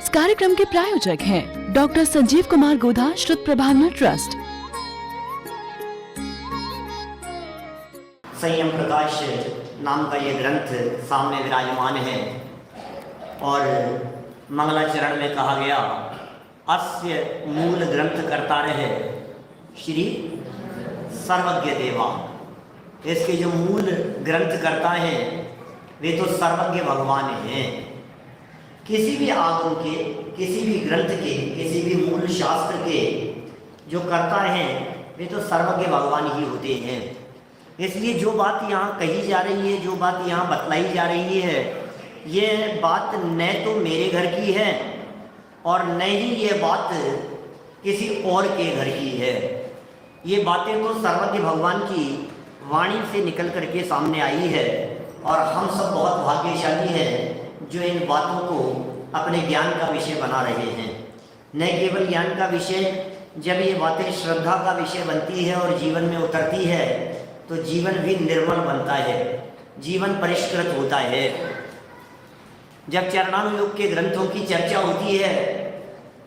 इस कार्यक्रम के प्रायोजक हैं डॉक्टर संजीव कुमार गोधा श्रुत प्रभावना ट्रस्ट। संयम प्रकाश नाम का ये ग्रंथ सामने विराजमान है और मंगलाचरण में कहा गया अस्य मूल ग्रंथ करता रहे श्री सर्वज्ञ देवा। इसके जो मूल ग्रंथ करता है वे तो सर्वज्ञ भगवान हैं। किसी भी आगम के, किसी भी ग्रंथ के, किसी भी मूल शास्त्र के जो करता है वे तो सर्वज्ञ भगवान ही होते हैं। इसलिए जो बात यहाँ कही जा रही है, जो बात यहाँ बतलाई जा रही है, ये बात न तो मेरे घर की है और न ही ये बात किसी और के घर की है। ये बातें तो सर्वज्ञ भगवान की वाणी से निकल करके सामने आई है और हम सब बहुत भाग्यशाली हैं जो इन बातों को अपने ज्ञान का विषय बना रहे हैं। न केवल ज्ञान का विषय, जब ये बातें श्रद्धा का विषय बनती है और जीवन में उतरती है तो जीवन भी निर्मल बनता है, जीवन परिष्कृत होता है। जब चरणानुयोग के ग्रंथों की चर्चा होती है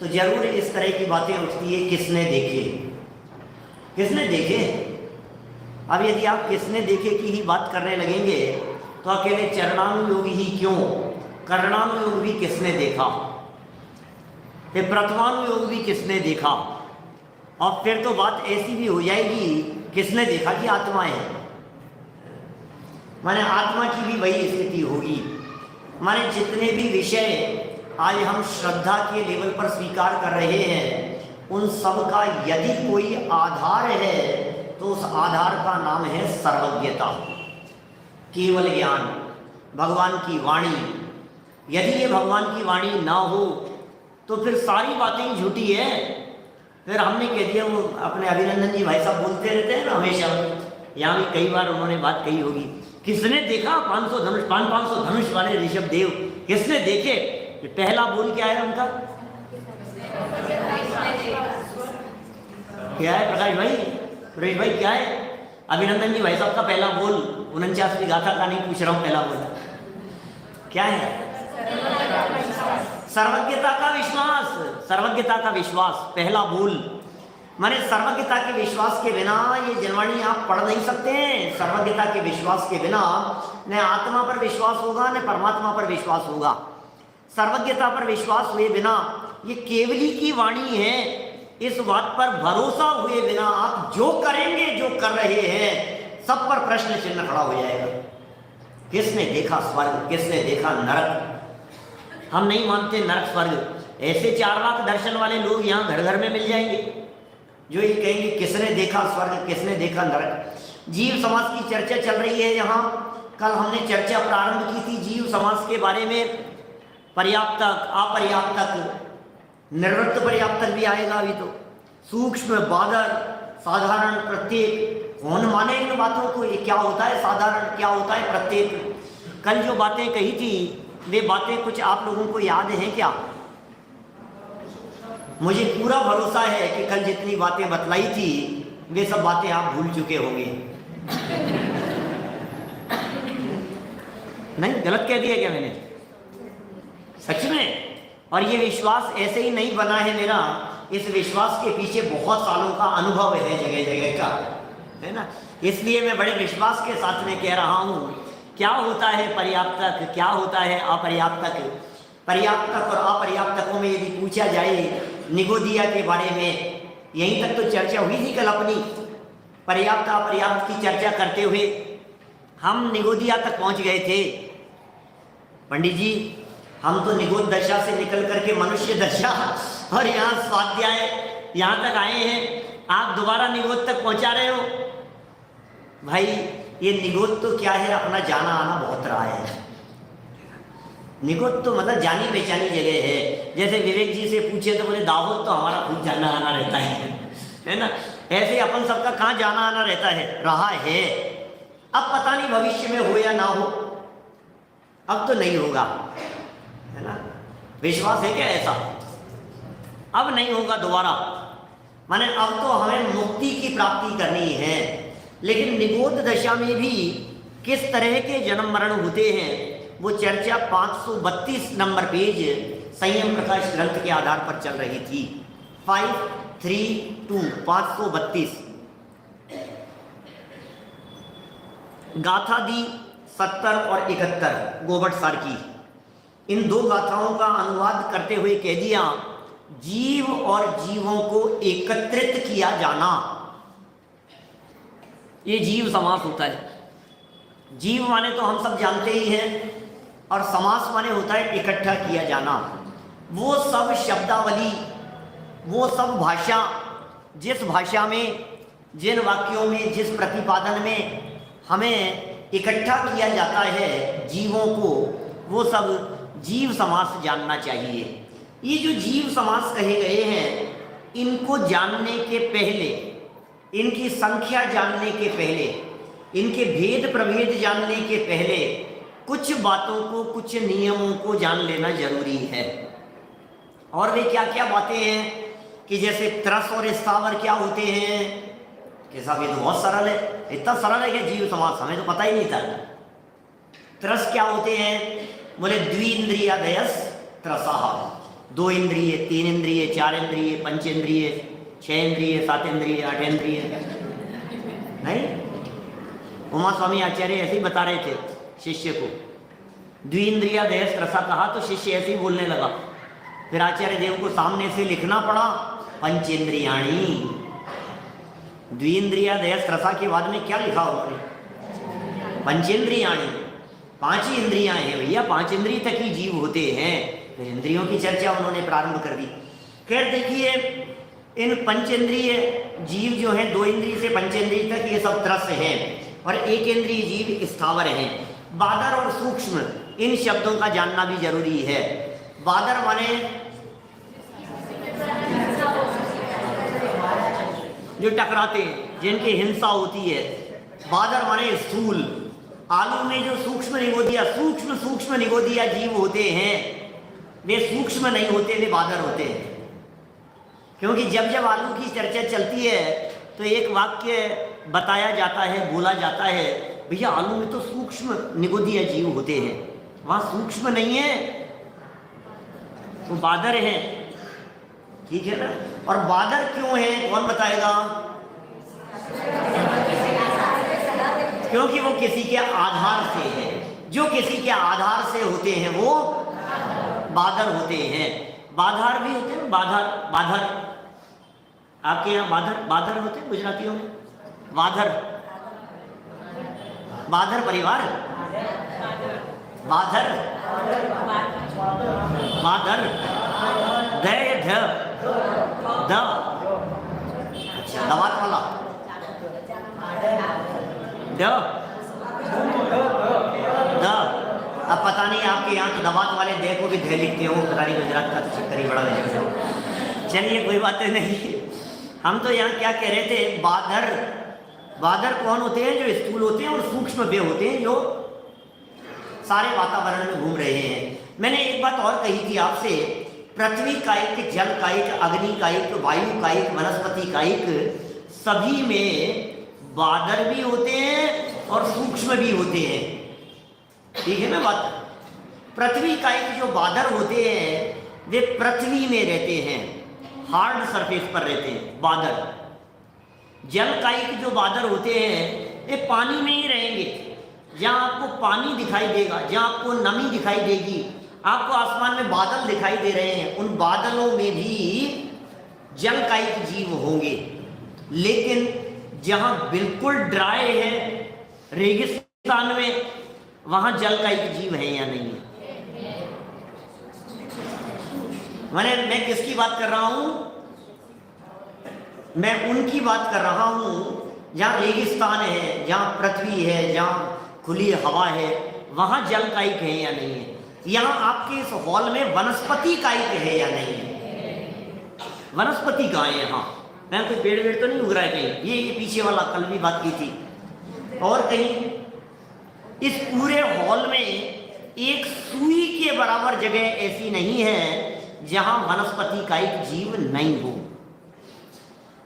तो जरूर इस तरह की बातें उठती है, किसने देखे, किसने देखे। अब यदि आप किसने देखे की ही बात करने लगेंगे तो अकेले चरणानुयोग ही क्यों, करणानुयोग भी किसने देखा, फिर प्रथमानुयोग भी किसने देखा, और फिर तो बात ऐसी भी हो जाएगी किसने देखा कि आत्मा है। माने आत्मा की भी वही स्थिति होगी। माने जितने भी विषय आज हम श्रद्धा के लेवल पर स्वीकार कर रहे हैं उन सब का यदि कोई आधार है तो उस आधार का नाम है सर्वज्ञता, केवल ज्ञान, भगवान की वाणी। यदि ये भगवान की वाणी ना हो तो फिर सारी बातें ही झूठी है। फिर हमने कह दिया, वो अपने अभिनंदन जी भाई साहब बोलते रहते हैं ना हमेशा, यहाँ भी कई बार उन्होंने बात कही होगी, किसने देखा 500 धनुष वाले ऋषभ देव, किसने देखे। पहला बोल क्या है उनका, क्या है प्रकाश भाई, सुरेश भाई क्या है, अभिनंदन जी भाई साहब का पहला बोल 49वीं गाथा का नहीं पूछ रहा हूँ, पहला बोल क्या है, सर्वज्ञता का विश्वास, सर्वज्ञता का विश्वास, पहला बोल। माने सर्वज्ञता के विश्वास के बिना ये जनवाणी आप पढ़ नहीं सकते हैं। सर्वज्ञता के विश्वास के बिना न आत्मा पर विश्वास होगा न परमात्मा पर विश्वास होगा। सर्वज्ञता पर विश्वास हुए बिना ये केवली की वाणी है, इस बात पर भरोसा हुए बिना आप जो करेंगे, जो कर रहे हैं, सब पर प्रश्न चिन्ह खड़ा हो जाएगा। किसने देखा स्वर्ग, किसने देखा नरक। हम नहीं मानते नरक स्वर्ग। ऐसे 4 लाख दर्शन वाले लोग यहाँ घर घर में मिल जाएंगे जो ये कहेंगे किसने देखा स्वर्ग, किसने देखा नरक। जीव समाज की चर्चा चल रही है यहाँ। कल हमने चर्चा प्रारंभ की थी जीव समाज के बारे में। पर्याप्तक, अपर्याप्तक, निर्वृत्त पर्याप्तक भी आएगा अभी तो, सूक्ष्म, बादर, साधारण, प्रत्येक। कौन माने इन बातों को, ये क्या होता है साधारण, क्या होता है प्रत्येक। कल जो बातें कही थी वे बातें कुछ आप लोगों को याद हैं क्या? मुझे पूरा भरोसा है कि कल जितनी बातें बतलाई थी वे सब बातें आप भूल चुके होंगे। नहीं, गलत कह दिया क्या मैंने? सच में। और ये विश्वास ऐसे ही नहीं बना है मेरा, इस विश्वास के पीछे बहुत सालों का अनुभव है जगह जगह का, है ना। इसलिए मैं बड़े विश्वास के साथ में कह रहा हूँ क्या होता है पर्याप्तक, क्या होता है अपर्याप्तक। पर्याप्तक और अपर्याप्तकों में यदि पूछा जाए निगोदिया के बारे में, यहीं तक तो चर्चा हुई थी कल अपनी। पर्याप्त अपर्याप्त की चर्चा करते हुए हम निगोदिया तक पहुंच गए थे। पंडित जी, हम तो निगोद दशा से निकल करके मनुष्य दशा और यहाँ स्वाध्याय यहाँ तक आए हैं, आप दोबारा निगोद तक पहुंचा रहे हो। भाई ये निगोद तो क्या है, अपना जाना आना बहुत रहा है। निगोद तो मतलब जानी पहचानी जगह है। जैसे विवेक जी से पूछे तो बोले दाहोद तो हमारा खुद जाना आना रहता है ना। ऐसे अपन सबका कहाँ जाना आना रहता है, रहा है। अब पता नहीं भविष्य में हो या ना हो, अब तो नहीं होगा, है ना। विश्वास है क्या ऐसा? अब नहीं होगा दोबारा। माने अब तो हमें मुक्ति की प्राप्ति करनी है। लेकिन निगोद दशा में भी किस तरह के जन्म मरण होते हैं वो चर्चा 532 नंबर पेज संयम प्रकाश ग्रंथ के आधार पर चल रही थी। 532 गाथा दी 70 और 71 गोबट सार की। इन दो गाथाओं का अनुवाद करते हुए कह दिया, जीव और जीवों को एकत्रित किया जाना, ये जीव समास होता है। जीव माने तो हम सब जानते ही हैं, और समास माने होता है इकट्ठा किया जाना। वो सब शब्दावली, वो सब भाषा, जिस भाषा में, जिन वाक्यों में, जिस प्रतिपादन में हमें इकट्ठा किया जाता है जीवों को, वो सब जीव समास जानना चाहिए। ये जो जीव समास कहे गए हैं, इनको जानने के पहले, इनकी संख्या जानने के पहले, इनके भेद प्रभेद जानने के पहले कुछ बातों को, कुछ नियमों को जान लेना जरूरी है। और वे क्या क्या बातें हैं कि जैसे त्रस और स्थावर क्या होते हैं, कि साहब ये तो बहुत सरल है, इतना सरल है कि जीव समास हमें तो पता ही नहीं था। त्रस क्या होते हैं, बोले द्विइंद्रियादयस त्रसः, 2 इंद्रिय, 3 इंद्रिय, 4 इंद्रिय, 5 इंद्रिय, 6 इंद्रिय, 7 इंद्रिय, 8 इंद्रिय। नहीं, उमा स्वामी आचार्य ऐसे ही बता रहे थे शिष्य को, द्विइंद्रियादयस त्रसः कहा तो शिष्य ऐसे ही बोलने लगा। फिर आचार्य देव को सामने से लिखना पड़ा, पंचेंद्रियाणी। द्विइंद्रियादयस त्रसः के बाद में क्या लिखा उन्होंने, पंचेंद्रियाणी, 5 ही इंद्रियां हैं भैया, 5 इंद्रिय तक ही जीव होते हैं। फिर इंद्रियों की चर्चा उन्होंने प्रारंभ कर दी। खैर देखिए, इन पंचेंद्रिय जीव जो हैं, 2 इंद्रिय से 5 इंद्रिय तक, ये सब त्रस हैं, और 1 इंद्रिय जीव स्थावर हैं। बादर और सूक्ष्म, इन शब्दों का जानना भी जरूरी है। बादर माने जो टकराते हैं, जिनकी हिंसा होती है। बादर माने स्थूल। आलू में जो सूक्ष्म निगोदिया जीव होते हैं, वे सूक्ष्म नहीं होते, वे बादर होते हैं। क्योंकि जब जब आलू की चर्चा चलती है तो एक वाक्य बताया जाता है, बोला जाता है, भैया आलू में तो सूक्ष्म निगोदिया जीव होते हैं, वहां सूक्ष्म नहीं है, वो बादर हैं। ठीक है ना। और बादर क्यों है, कौन बताएगा? क्योंकि वो किसी के आधार से है। जो किसी के आधार से होते हैं वो बादर होते हैं। बाधार भी होते हैं, बाधर आपके यहाँ बादर होते हैं गुजरातियों में। बादर परिवार, बादर द अच्छा, दवात वाला द। अब पता नहीं आपके यहाँ तो दवात वाले दे को भी धे लिखते हो, पता नहीं गुजरात का तो चक्कर ही बड़ा नहीं। चलिए कोई बात नहीं। हम तो यहाँ क्या कह रहे थे, बादर कौन होते हैं? जो स्थूल होते हैं, और सूक्ष्म वे होते हैं जो सारे वातावरण में घूम रहे हैं। मैंने एक बात और कही थी आपसे, पृथ्वी कायिक, जल कायिक, अग्नि कायिक, वायु कायिक, वनस्पति कायिक, सभी में बादर भी होते हैं और सूक्ष्म भी होते हैं। ठीक है ना बात। पृथ्वी कायिक जो बादर होते हैं वे पृथ्वी में रहते हैं, हार्ड सरफेस पर रहते हैं बादर। जल कायिक जो बादर होते हैं वे पानी में ही रहेंगे। जहाँ आपको पानी दिखाई देगा, जहाँ आपको नमी दिखाई देगी, आपको आसमान में बादल दिखाई दे रहे हैं, उन बादलों में भी जल कायिक जीव होंगे। लेकिन जहाँ बिल्कुल ड्राई है, रेगिस्तान में, वहाँ जल कायिक जीव है या नहीं है? मैं किसकी बात कर रहा हूँ? मैं उनकी बात कर रहा हूँ जहाँ रेगिस्तान है, जहाँ पृथ्वी है, जहाँ खुली हवा है, वहाँ जल कायिक है या नहीं है? यहाँ आपके इस हॉल में वनस्पति कायिक है या नहीं है? वनस्पति कहाँ है यहाँ? मैं कोई पेड़ वेड़ तो नहीं उग रहा है कहीं। ये पीछे वाला कल भी बात की थी। और कहीं इस पूरे हॉल में एक सुई के बराबर जगह ऐसी नहीं है जहाँ वनस्पति कायिक जीव नहीं हो,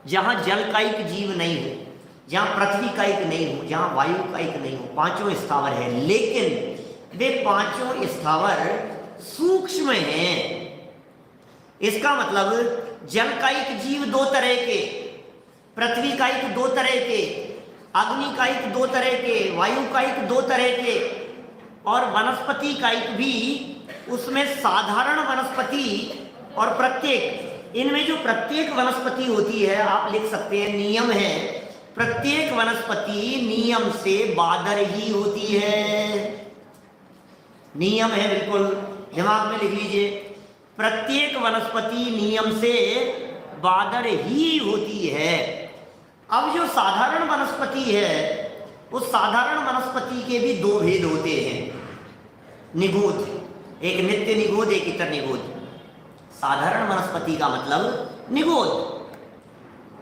जहाँ जल कायिक जीव नहीं हो, जहाँ पृथ्वी कायिक नहीं हो, जहाँ वायु कायिक नहीं हो। पांचों स्थावर है, लेकिन वे पांचों स्थावर सूक्ष्म हैं। इसका मतलब जल कायिक जीव दो तरह के, पृथ्वी कायिक दो तरह के, अग्नि कायिक दो तरह के, वायु कायिक दो तरह के, और वनस्पति कायिक भी, उसमें साधारण वनस्पति और प्रत्येक, इनमें जो प्रत्येक वनस्पति होती है, आप लिख सकते हैं नियम है, प्रत्येक वनस्पति नियम से बादर ही होती है। नियम है, बिल्कुल दिमाग में लिख लीजिए, प्रत्येक वनस्पति नियम से बादर ही होती है। अब जो साधारण वनस्पति है, उस साधारण वनस्पति के भी दो भेद होते हैं, निगोद, एक नित्य निगोद, एक इतर निगोद। साधारण वनस्पति का मतलब निगोद,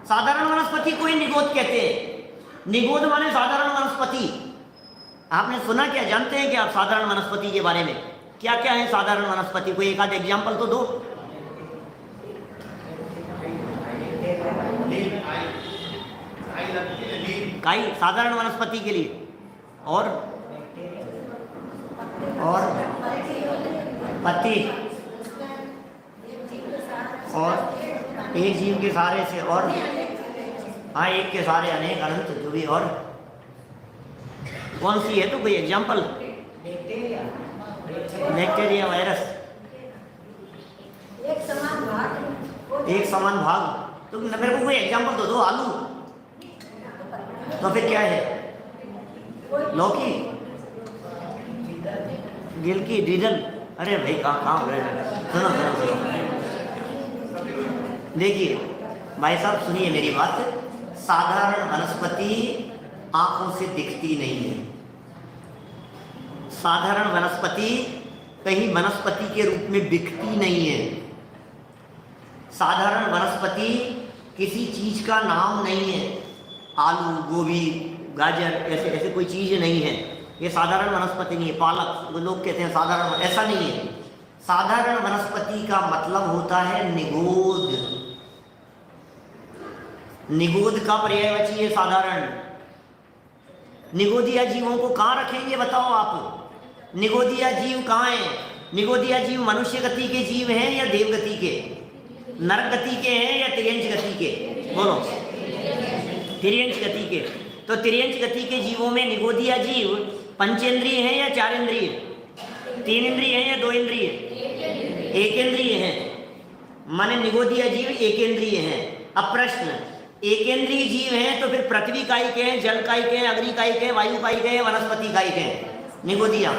साधारण वनस्पति को ही निगोद कहते हैं। निगोद माने साधारण वनस्पति। आपने सुना क्या, जानते हैं क्या आप साधारण वनस्पति के बारे में? क्या क्या है साधारण वनस्पति? कोई एक आध एग्जाम्पल तो दो। काई साधारण वनस्पति के लिए, और पत्ती, और एक जीव के सहारे से, और हाँ एक के सहारे अनेक अनंत, जो भी। और कौन सी है तो कोई एग्जाम्पल? बैक्टीरिया, वायरस, एक समान भाग। तो मेरे को कोई एग्जाम्पल तो दो। आलू, तो फिर क्या है? लौकी, गिलकी, डीजल। अरे भाई कहाँ हो रहे? सुनो सुनो सुनो, देखिए भाई साहब, सुनिए मेरी बात। साधारण वनस्पति आंखों से दिखती नहीं है। साधारण वनस्पति कहीं वनस्पति के रूप में बिकती नहीं है। साधारण वनस्पति किसी चीज का नाम नहीं है। आलू, गोभी, गाजर, ऐसे ऐसे कोई चीज नहीं है। ये साधारण वनस्पति नहीं है। पालक, लोग कहते हैं साधारण, ऐसा नहीं है। साधारण वनस्पति का मतलब होता है निगोद। निगोद का पर्यायवाची है साधारण। निगोदिया जीवों को कहाँ रखेंगे बताओ आप? निगोदिया जीव कहाँ हैं? निगोदिया जीव मनुष्य गति के जीव हैं या देव गति के? नर गति के हैं या तिर्यंच गति के? बोलो। तिर्यंच गति के। तो तिर्यंच गति के जीवों में निगोदिया जीव पंचेंद्रिय हैं या चार इंद्रिय? तीन इंद्रिय हैं या दो इंद्रिय? एक इंद्रिय हैं। माने निगोदिया जीव एक इंद्रिय हैं। अब प्रश्न, एक इंद्रिय जीव हैं तो फिर पृथ्वी कायिक हैं, जल कायिक हैं, अग्नि कायिक हैं, वायु कायिक हैं, वनस्पति कायिक हैं? निगोदिया,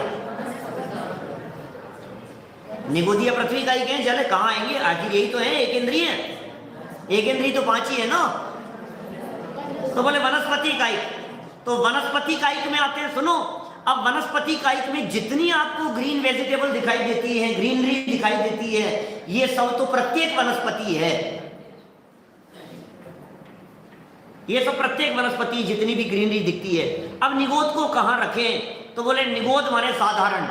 निगोदिया पृथ्वी कायिक हैं, जल कहाँ आएंगे? आखिर यही तो है, एक इंद्रिय। एक इंद्रिय तो पांच ही है ना। तो बोले वनस्पति कायिक, तो वनस्पति कायिक में आते हैं। सुनो, अब वनस्पति कायिक में जितनी आपको ग्रीन वेजिटेबल दिखाई देती है, ग्रीनरी दिखाई देती है, ये सब तो प्रत्येक वनस्पति है। ये सब प्रत्येक वनस्पति जितनी भी ग्रीनरी दिखती है। अब निगोद को कहां रखें? तो बोले निगोद माने साधारण।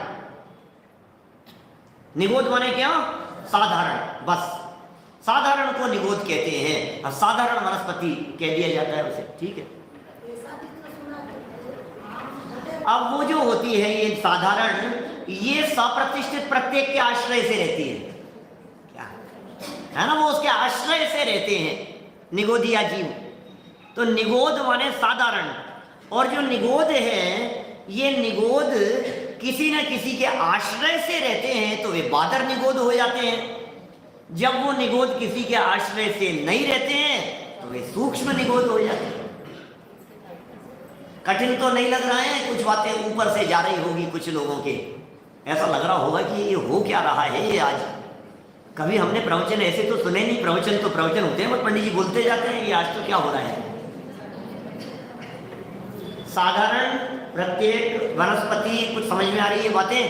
निगोद माने क्या? साधारण। बस साधारण को निगोद कहते हैं। अब साधारण वनस्पति कह दिया जाता है उसे, ठीक है। अब वो जो होती है ये साधारण, ये सप्रतिष्ठित प्रत्येक के आश्रय से रहती है, क्या है ना? वो उसके आश्रय से रहते हैं निगोदिया जीव। तो निगोद माने साधारण। और जो निगोद है, ये निगोद किसी न किसी के आश्रय से रहते हैं तो वे बादर निगोद हो जाते हैं। जब वो निगोद किसी के आश्रय से नहीं रहते हैं तो वे सूक्ष्म निगोद हो जाते हैं। कठिन तो नहीं लग रहा है? कुछ बातें ऊपर से जा रही होगी कुछ लोगों के, ऐसा लग रहा होगा कि ये हो क्या रहा है ये आज। कभी हमने प्रवचन ऐसे तो सुने नहीं। प्रवचन तो प्रवचन होते हैं, बट पंडित जी बोलते जाते हैं, ये आज तो क्या हो रहा है। साधारण प्रत्येक वनस्पति, कुछ समझ में आ रही है बातें?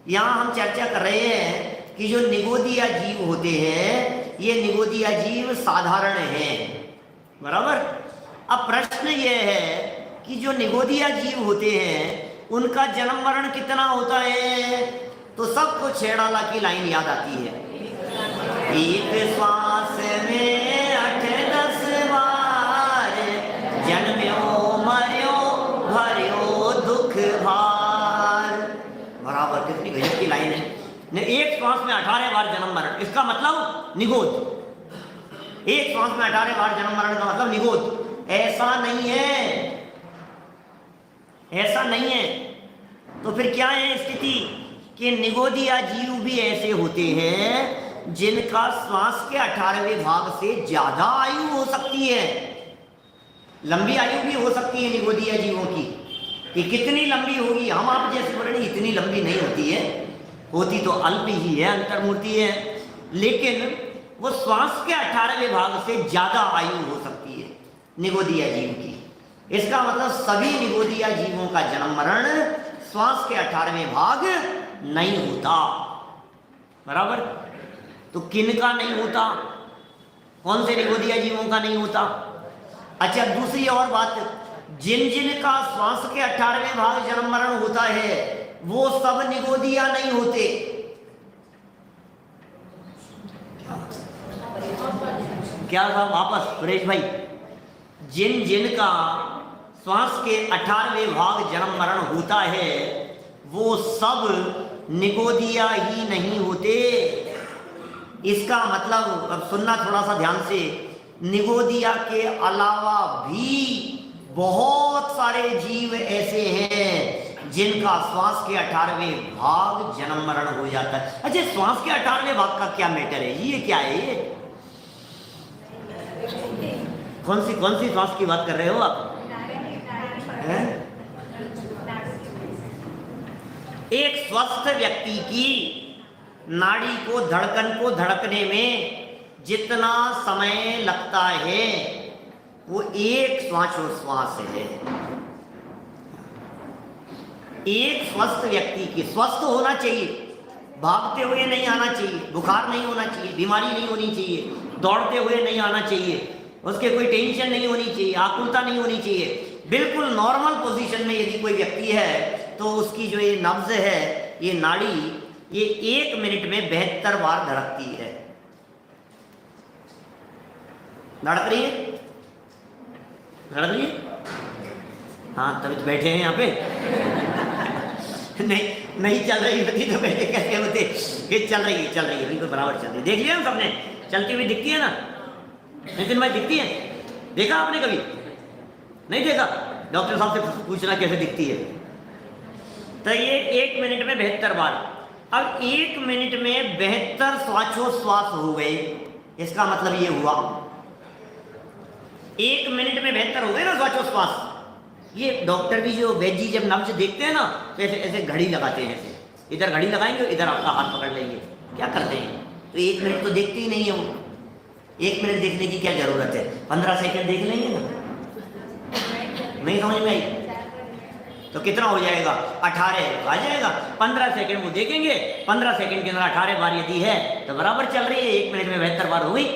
यहां हम चर्चा कर रहे हैं कि जो निगोदिया जीव होते हैं, ये निगोदिया जीव साधारण हैं, बराबर। अब प्रश्न ये है कि जो निगोदिया जीव होते हैं उनका जन्म मरण कितना होता है? तो सबको छेड़ाला की लाइन याद आती है, एक श्वास में 8-10 बार जन्म्यो मर्यो भर्यो दुख भार। बराबर, कितनी गजब की लाइन है। एक श्वास में 18 बार जन्म मरण, इसका मतलब निगोद। एक श्वास में 18 बार जन्म मरण का मतलब निगोद। ऐसा नहीं है, ऐसा नहीं है। तो फिर क्या है स्थिति कि निगोदिया जीव भी ऐसे होते हैं जिनका श्वास के 18वें भाग से ज्यादा आयु हो सकती है। लंबी आयु भी हो सकती है निगोदिया जीवों की, कि कितनी लंबी होगी, हम आप जैसे बोले इतनी लंबी नहीं होती है, होती तो अल्प ही है, अंतर्मूर्ति है, लेकिन वो श्वास के 18वें भाग से ज्यादा आयु हो सकती है निगोदिया जीव की। इसका मतलब सभी निगोदिया जीवों का जन्म मरण श्वास के 18वें भाग नहीं होता, बराबर। तो किन का नहीं होता, कौन से निगोदिया जीवों का नहीं होता? अच्छा, दूसरी और बात, जिन जिन का श्वास के 18वें भाग जन्म मरण होता है वो सब निगोदिया नहीं होते। क्या था वापस सुरेश भाई? जिन जिन का श्वास के 18वें भाग जन्म मरण होता है वो सब निगोदिया ही नहीं होते। इसका मतलब, अब सुनना थोड़ा सा ध्यान से, निगोदिया के अलावा भी बहुत सारे जीव ऐसे हैं जिनका श्वास के 18वें भाग जन्म मरण हो जाता है। अच्छा, श्वास के 18वें भाग का क्या मैटर है? ये क्या है? ये कौन सी श्वास की बात कर रहे हो आप? एक स्वस्थ व्यक्ति की नाड़ी को, धड़कन को धड़कने में जितना समय लगता है वो एक श्वासोश्वास है। एक स्वस्थ व्यक्ति की, स्वस्थ होना चाहिए, भागते हुए नहीं आना चाहिए, बुखार नहीं होना चाहिए, बीमारी नहीं होनी चाहिए, दौड़ते हुए नहीं आना चाहिए, उसके कोई टेंशन नहीं होनी चाहिए, आकुलता नहीं होनी चाहिए। बिल्कुल नॉर्मल पोजीशन में यदि कोई व्यक्ति है तो उसकी जो ये नब्ज है, ये नाड़ी, ये 1 मिनट में 72 बार धड़कती है। धड़क रही है? धड़क रही है? हाँ, तभी तो बैठे हैं यहाँ पे। नहीं चल रही होती तो बैठे कैसे होते? ये चल रही है बिल्कुल बराबर चल रही है। देख लिया हम सबने, चलती हुई दिखती है ना, नितिन भाई दिखती है? देखा आपने कभी? नहीं देखा? डॉक्टर साहब से पूछना कैसे दिखती है। तो ये 1 मिनट में 72 बार। अब 1 मिनट में 72 श्वासोश्वास हो गए, इसका मतलब ये हुआ 1 मिनट में 72 हो गए ना श्वासोश्वास। ये डॉक्टर भी जो वैद्य जी जब नब्ज देखते हैं ना तो ऐसे ऐसे घड़ी लगाते हैं, ऐसे इधर घड़ी लगाएंगे, इधर आपका हाथ पकड़ लेंगे। क्या करते हैं? तो 1 मिनट तो देखते ही नहीं है वो। 1 मिनट देखने की क्या जरूरत है? 15 सेकंड देख लेंगे ना। नहीं समझ में आई? तो कितना हो जाएगा? 18 आ जाएगा। 15 सेकंड वो देखेंगे, 15 सेकंड के अंदर 18 बार यदि है तो बराबर चल रही है, 1 मिनट में 72 बार हो गई।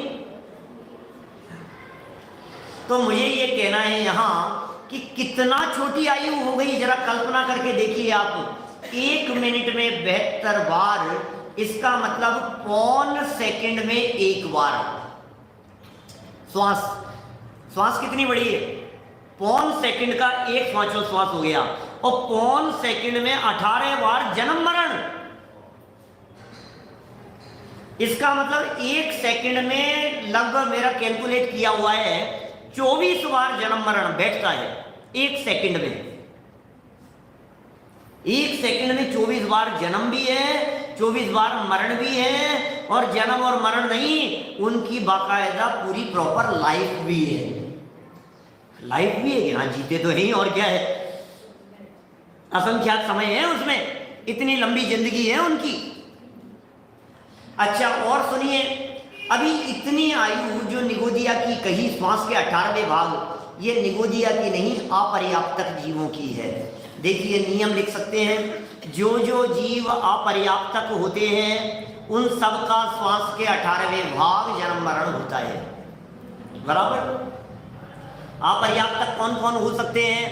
तो मुझे ये कहना है यहाँ कि कितना छोटी आयु हो गई, जरा कल्पना करके देखिए आप। 1 मिनट में 72 बार, इसका मतलब पौन सेकंड में 1 बार श्वास कितनी बड़ी है? पौन सेकंड का 1 श्वासोश्वास हो गया, और पौन सेकंड में 18 बार जन्म मरण। इसका मतलब 1 सेकंड में लगभग, मेरा कैलकुलेट किया हुआ है, 24 बार जन्म मरण बैठता है 1 सेकंड में। 1 सेकंड में 24 बार जन्म भी है, 24 बार मरण भी है, और जन्म और मरण नहीं, उनकी बाकायदा पूरी प्रॉपर लाइफ भी है। लाइफ भी है कि हाँ जीते तो नहीं, और क्या है, असंख्यात समय है उसमें, इतनी लंबी जिंदगी है उनकी। अच्छा, और सुनिए, अभी इतनी आयु जो निगोदिया की कही, श्वास के 18वें भाग, ये निगोदिया की नहीं, अपर्याप्तक जीवों की है। देखिए नियम लिख सकते हैं, जो जो जीव अपर्याप्तक होते हैं उन सब का श्वास के 18वें भाग जन्म मरण होता है, बराबर। अपर्याप्तक कौन कौन हो सकते हैं?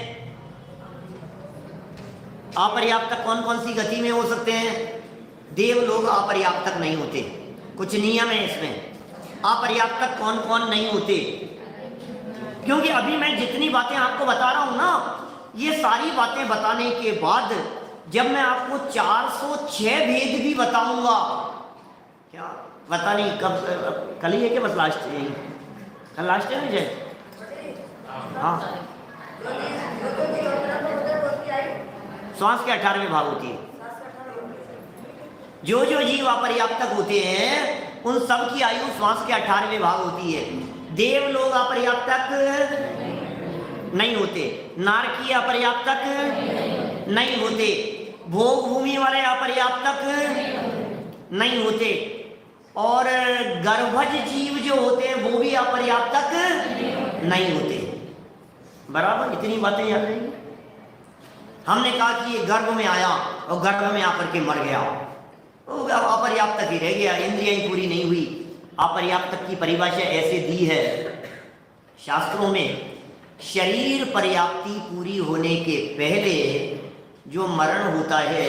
अपर्याप्तक कौन कौन सी गति में हो सकते हैं? देव लोग अपर्याप्तक नहीं होते, कुछ नियम है इसमें। अपर्याप्तक कौन कौन नहीं होते? क्योंकि अभी मैं जितनी बातें आपको बता रहा हूं ना, ये सारी बातें बताने के बाद जब मैं आपको 406 भेद भी बताऊंगा, क्या पता नहीं कब, कल ही है क्या, बस लास्ट है, कल लास्ट है ना जय? हाँ, श्वास के 18वें भाग होती है। जो जो जीव अपर्याप्तक होते हैं उन सब की आयु श्वास के 18वें भाग होती है। देव लोग अपर्याप्तक नहीं होते, नारकीय अपर्याप्तक नहीं होते, भोग भूमि वाले अपर्याप्तक नहीं होते, और गर्भज जीव जो होते हैं वो भी अपर्याप्तक नहीं होते। बराबर, इतनी बातें याद रहेंगी। हमने कहा कि ये गर्भ में आया और गर्भ में आकर के मर गया, तो अपर्याप्तक ही रह गया, इंद्रियां पूरी नहीं हुई। अपर्याप्तक की परिभाषा ऐसे दी है शास्त्रों में, शरीर पर्याप्ति पूरी होने के पहले जो मरण होता है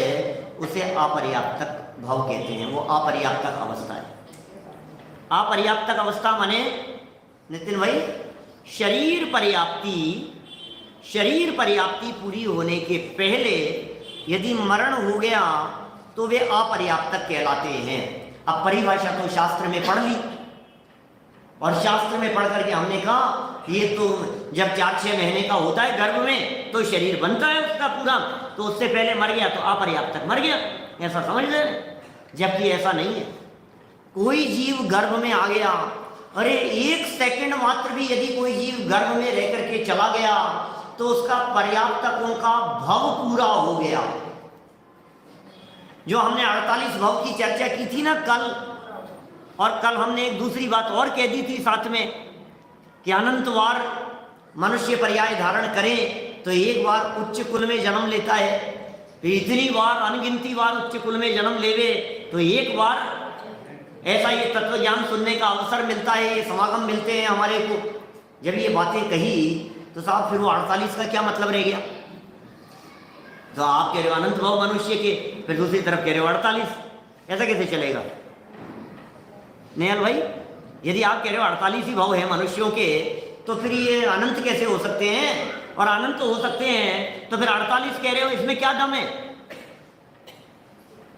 उसे अपर्याप्तक भाव कहते हैं, वो अपर्याप्तक अवस्था है। अपर्याप्तक अवस्था माने नितिन भाई, शरीर पर्याप्ति पूरी होने के पहले यदि मरण हो गया तो वे अपर्याप्तक कहलाते हैं। अब परिभाषा तो शास्त्र में पढ़ ली, और शास्त्र में पढ़ करके हमने कहा ये तो जब 4-6 महीने का होता है गर्भ में तो शरीर बनता है उसका पूरा, तो उससे पहले मर गया तो अपर्याप्तक मर गया, ऐसा समझ ले। जबकि ऐसा नहीं है। कोई जीव गर्भ में आ गया, अरे 1 सेकंड मात्र भी यदि कोई जीव गर्भ में रह करके चला गया तो उसका पर्याप्तकों का भव पूरा हो गया। जो हमने 48 भव की चर्चा की थी ना कल, और कल हमने एक दूसरी बात और कह दी थी साथ में कि अनंतवार मनुष्य पर्याय धारण करे तो एक बार उच्च कुल में जन्म लेता है, फिर इतनी बार अनगिनती बार उच्च कुल में जन्म लेवे तो एक बार ऐसा ये तत्व ज्ञान सुनने का अवसर मिलता है, ये समागम मिलते हैं हमारे को। जब ये बातें कही तो साहब फिर वो 48 का क्या मतलब रह गया? तो आप कह रहे हो अनंत भाव मनुष्य के, फिर दूसरी तरफ कह रहे हो 48, ऐसा कैसे चलेगा? नेहल भाई, यदि आप कह रहे हो 48 ही भाव है मनुष्यों के, तो फिर ये अनंत कैसे हो सकते हैं? और अनंत हो सकते हैं तो फिर 48 कह रहे हो, इसमें क्या दम है?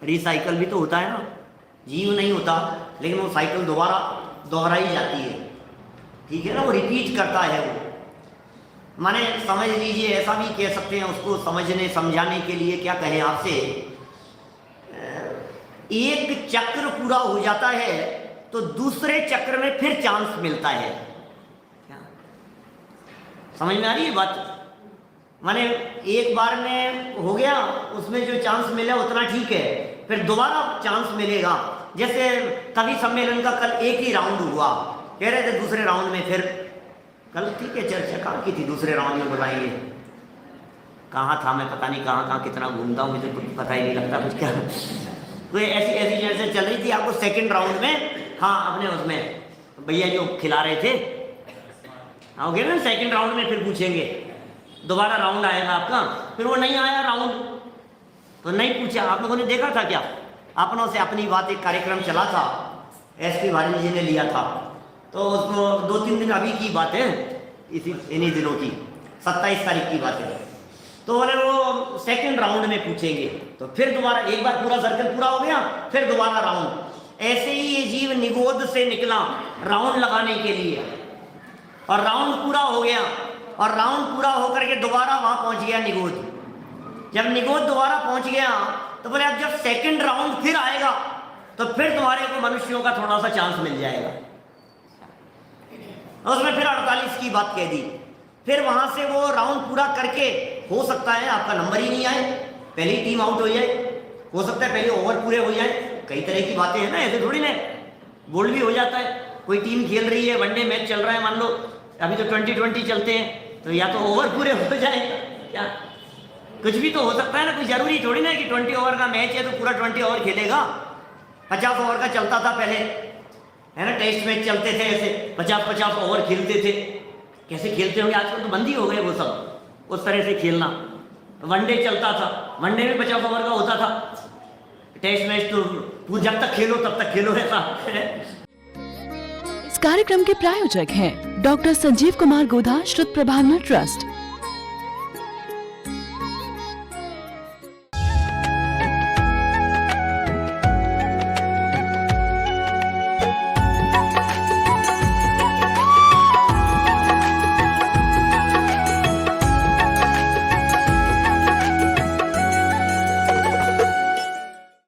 रिसाइकल भी तो होता है ना, जीव नहीं होता लेकिन वो साइकिल दोबारा दोहराई जाती है, ठीक है ना, वो रिपीट करता है वो। माने समझ लीजिए, ऐसा भी कह सकते हैं उसको समझने समझाने के लिए, क्या कहें आपसे, एक चक्र पूरा हो जाता है तो दूसरे चक्र में फिर चांस मिलता है। समझ में आ रही है बात? माने एक बार में हो गया, उसमें जो चांस मिला उतना ठीक है, फिर दोबारा चांस मिलेगा। जैसे कवि सम्मेलन का कल एक ही राउंड हुआ, कह रहे थे दूसरे राउंड में फिर, कल ठीक है चर्चा कहाँ की थी, दूसरे राउंड में बुलाएंगे, कहाँ था मैं पता नहीं, कहाँ कितना घूमता हूँ मुझे कुछ पता ही नहीं लगता कुछ। क्या कोई ऐसी चर्चा चल रही थी आपको सेकंड राउंड में, हाँ अपने उसमें भैया जो खिला रहे थे, आओगे ना सेकंड राउंड में फिर पूछेंगे, दोबारा राउंड आएगा आपका, फिर वो नहीं आया राउंड तो नहीं पूछा। आप लोगों ने देखा था क्या? अपनों से अपनी बात एक कार्यक्रम चला था, एसपी भारी जी ने लिया था, तो उसको 2-3 दिन अभी की बात है, इन्हीं दिनों की 27 तारीख की बात है। तो बोले वो सेकंड राउंड में पूछेंगे, तो फिर दोबारा एक बार पूरा सर्कल पूरा हो गया, फिर दोबारा राउंड। ऐसे ही ये जीव निगोद से निकला राउंड लगाने के लिए, और राउंड पूरा हो गया, और राउंड पूरा होकर के दोबारा वहां पहुंच गया निगोद। जब निगोद दोबारा पहुंच गया तो बोले अब जब सेकंड राउंड फिर आएगा तो फिर तुम्हारे को मनुष्यों का थोड़ा सा चांस मिल जाएगा। उसमें फिर 48 की बात कह दी। फिर वहां से वो राउंड पूरा करके, हो सकता है आपका नंबर ही नहीं आए, पहली टीम आउट हो जाए, हो सकता है पहले ओवर पूरे हो जाए, कई तरह की बातें हैं ना, ऐसे थोड़ी ना, बोल्ड भी हो जाता है। कोई टीम खेल रही है, वनडे मैच चल रहा है, मान लो अभी तो 20-20 चलते हैं, तो या तो ओवर पूरे हो जाए, क्या कुछ भी तो हो सकता है ना, कोई जरूरी थोड़ी ना कि 20 ओवर का मैच है तो पूरा 20 ओवर खेलेगा। 50 ओवर का चलता था पहले, है ना, टेस्ट मैच चलते थे, ऐसे 50-50 ओवर खेलते थे। कैसे खेलते होंगे आजकल, तो बंद ही हो गए वो सब, उस तरह से खेलना। वनडे चलता था, वनडे में 50 ओवर का होता था, टेस्ट मैच तो जब तक खेलो तब तक खेलो, ऐसा। इस कार्यक्रम के प्रायोजक हैं डॉक्टर संजीव कुमार गोधा, श्रुत प्रभावना ट्रस्ट।